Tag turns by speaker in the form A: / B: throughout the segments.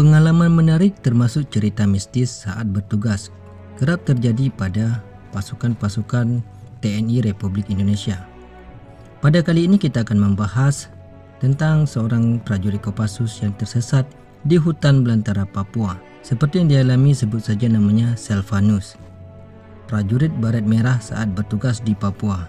A: Pengalaman menarik termasuk cerita mistis saat bertugas kerap terjadi pada pasukan-pasukan TNI Republik Indonesia. Pada kali ini kita akan membahas tentang seorang prajurit Kopassus yang tersesat di hutan belantara Papua. Seperti yang dialami, sebut saja namanya Selvanus, prajurit baret merah saat bertugas di Papua.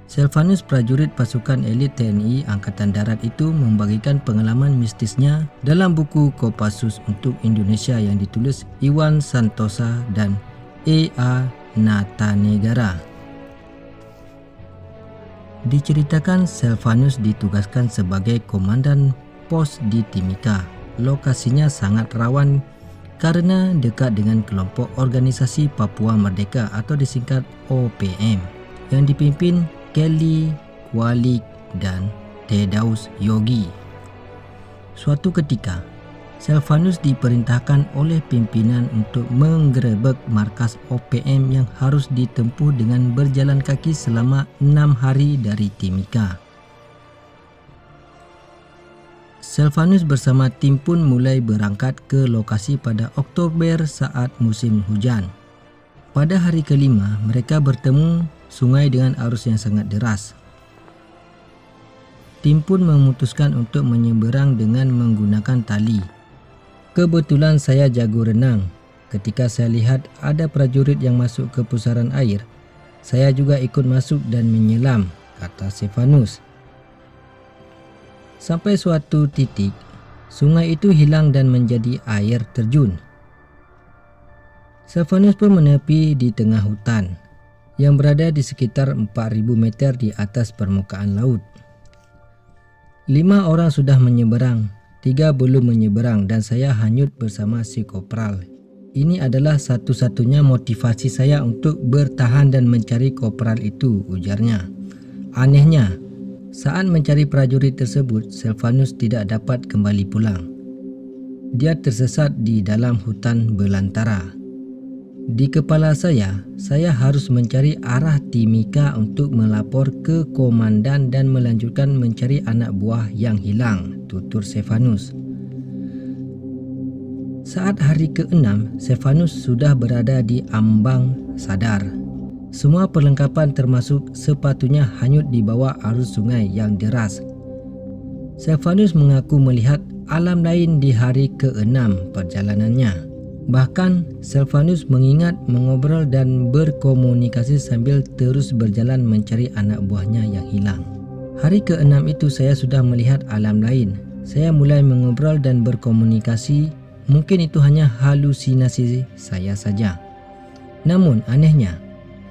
A: Selvanus, prajurit pasukan elit TNI Angkatan Darat itu, membagikan pengalaman mistisnya dalam buku Kopassus untuk Indonesia yang ditulis Iwan Santosa dan E.A. Natanegara. Diceritakan Selvanus ditugaskan sebagai komandan pos di Timika. Lokasinya sangat rawan karena dekat dengan kelompok organisasi Papua Merdeka atau disingkat OPM yang dipimpin Kelly Kualik dan Thaddeus Yogi. Suatu ketika, Selvanus diperintahkan oleh pimpinan untuk menggerebek markas OPM yang harus ditempuh dengan berjalan kaki selama 6 hari dari Timika. Selvanus bersama tim pun mulai berangkat ke lokasi pada Oktober saat musim hujan. Pada hari kelima, mereka bertemu sungai dengan arus yang sangat deras. Tim pun memutuskan untuk menyeberang dengan menggunakan tali. Kebetulan saya jago renang. Ketika saya lihat ada prajurit yang masuk ke pusaran air, saya juga ikut masuk dan menyelam, kata Selvanus. Sampai suatu titik, sungai itu hilang dan menjadi air terjun. Selvanus pun menepi di tengah hutan yang berada di sekitar 4.000 meter di atas permukaan laut. 5 orang sudah menyeberang, 3 belum menyeberang, dan saya hanyut bersama si kopral. Ini adalah satu-satunya motivasi saya untuk bertahan dan mencari kopral itu, ujarnya. Anehnya, saat mencari prajurit tersebut, Selvanus tidak dapat kembali pulang. Dia tersesat di dalam hutan belantara. Di kepala saya harus mencari arah Timika untuk melapor ke komandan dan melanjutkan mencari anak buah yang hilang, tutur Selvanus. Saat hari ke-6, Selvanus sudah berada di ambang sadar. Semua perlengkapan termasuk sepatunya hanyut di bawah arus sungai yang deras. Selvanus mengaku melihat alam lain di hari ke-6 perjalanannya. Bahkan Selvanus mengingat mengobrol dan berkomunikasi sambil terus berjalan mencari anak buahnya yang hilang. Hari ke-6 itu saya sudah melihat alam lain. Saya mulai mengobrol dan berkomunikasi. Mungkin itu hanya halusinasi saya saja. Namun anehnya,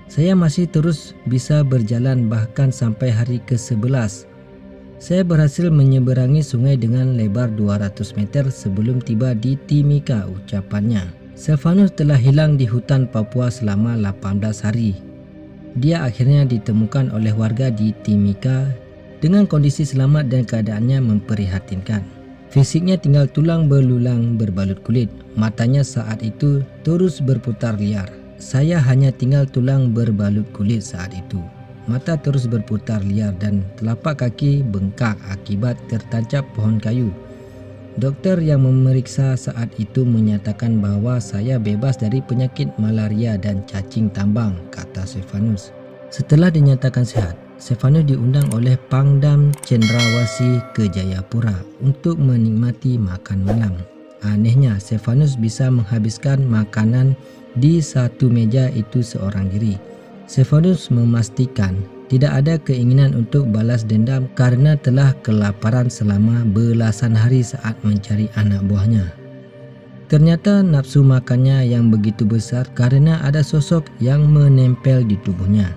A: saya masih terus bisa berjalan bahkan sampai hari ke-11. Saya berhasil menyeberangi sungai dengan lebar 200 meter sebelum tiba di Timika, ucapannya. Selvanus telah hilang di hutan Papua selama 18 hari. Dia akhirnya ditemukan oleh warga di Timika dengan kondisi selamat dan keadaannya memprihatinkan. Fisiknya tinggal tulang belulang berbalut kulit. Matanya saat itu terus berputar liar. Saya hanya tinggal tulang berbalut kulit saat itu. Mata terus berputar liar dan telapak kaki bengkak akibat tertancap pohon kayu. Dokter yang memeriksa saat itu menyatakan bahwa saya bebas dari penyakit malaria dan cacing tambang, kata Selvanus. Setelah dinyatakan sehat, Selvanus diundang oleh Pangdam Cendrawasih ke Jayapura untuk menikmati makan malam. Anehnya, Selvanus bisa menghabiskan makanan di satu meja itu seorang diri. Selvanus memastikan tidak ada keinginan untuk balas dendam karena telah kelaparan selama belasan hari saat mencari anak buahnya. Ternyata nafsu makannya yang begitu besar karena ada sosok yang menempel di tubuhnya.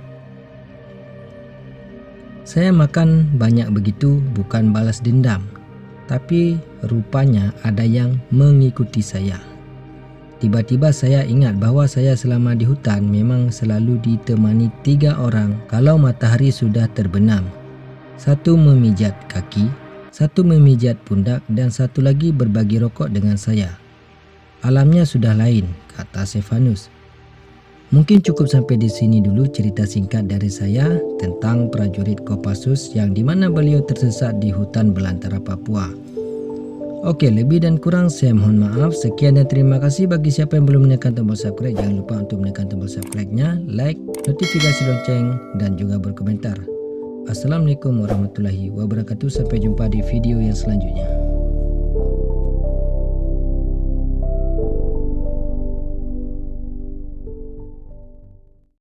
A: Saya makan banyak begitu bukan balas dendam, tapi rupanya ada yang mengikuti saya. Tiba-tiba saya ingat bahwa saya selama di hutan memang selalu ditemani 3 orang kalau matahari sudah terbenam. 1 memijat kaki, 1 memijat pundak, dan 1 lagi berbagi rokok dengan saya. Alamnya sudah lain, kata Selvanus. Mungkin cukup sampai di sini dulu cerita singkat dari saya tentang prajurit Kopassus yang dimana beliau tersesat di hutan belantara Papua. Oke, lebih dan kurang saya mohon maaf. Sekian dan terima kasih bagi siapa yang belum menekan tombol subscribe. Jangan lupa untuk menekan tombol subscribe-nya, like, notifikasi lonceng, dan juga berkomentar. Assalamualaikum warahmatullahi wabarakatuh. Sampai jumpa di video yang selanjutnya.